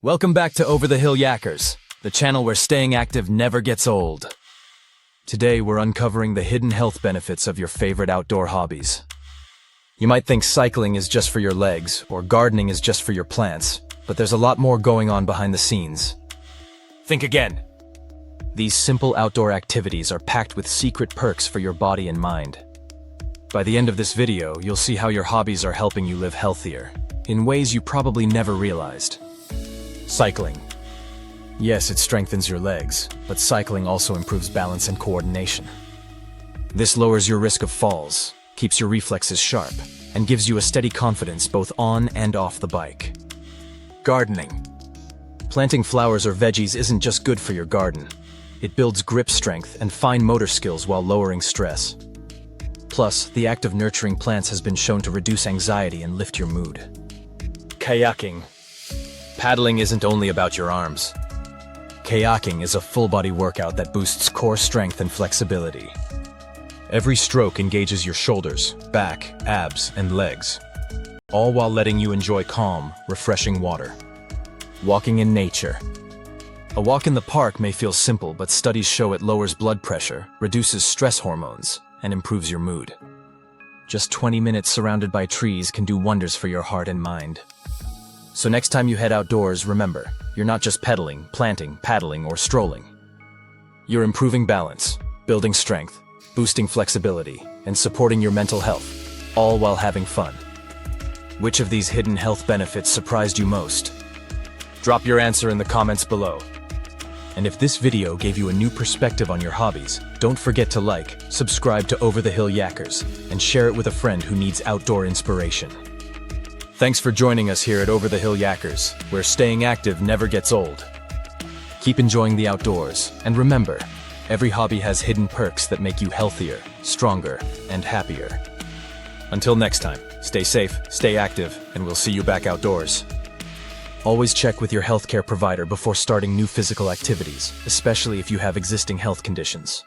Welcome back to Over the Hill Yackers, the channel where staying active never gets old. Today we're uncovering the hidden health benefits of your favorite outdoor hobbies. You might think cycling is just for your legs, or gardening is just for your plants, but there's a lot more going on behind the scenes. Think again. These simple outdoor activities are packed with secret perks for your body and mind. By the end of this video, you'll see how your hobbies are helping you live healthier, in ways you probably never realized. Cycling. Yes, it strengthens your legs, but cycling also improves balance and coordination. This lowers your risk of falls, keeps your reflexes sharp, and gives you a steady confidence both on and off the bike. Gardening. Planting flowers or veggies isn't just good for your garden. It builds grip strength and fine motor skills while lowering stress. Plus, the act of nurturing plants has been shown to reduce anxiety and lift your mood. Kayaking. Paddling isn't only about your arms. Kayaking is a full-body workout that boosts core strength and flexibility. Every stroke engages your shoulders, back, abs, and legs, all while letting you enjoy calm, refreshing water. Walking in nature. A walk in the park may feel simple, but studies show it lowers blood pressure, reduces stress hormones, and improves your mood. Just 20 minutes surrounded by trees can do wonders for your heart and mind. So next time you head outdoors, remember, you're not just pedaling, planting, paddling, or strolling. You're improving balance, building strength, boosting flexibility, and supporting your mental health, all while having fun. Which of these hidden health benefits surprised you most? Drop your answer in the comments below. And if this video gave you a new perspective on your hobbies, don't forget to like, subscribe to Over the Hill Yackers, and share it with a friend who needs outdoor inspiration. Thanks for joining us here at Over the Hill Yackers, where staying active never gets old. Keep enjoying the outdoors, and remember, every hobby has hidden perks that make you healthier, stronger, and happier. Until next time, stay safe, stay active, and we'll see you back outdoors. Always check with your healthcare provider before starting new physical activities, especially if you have existing health conditions.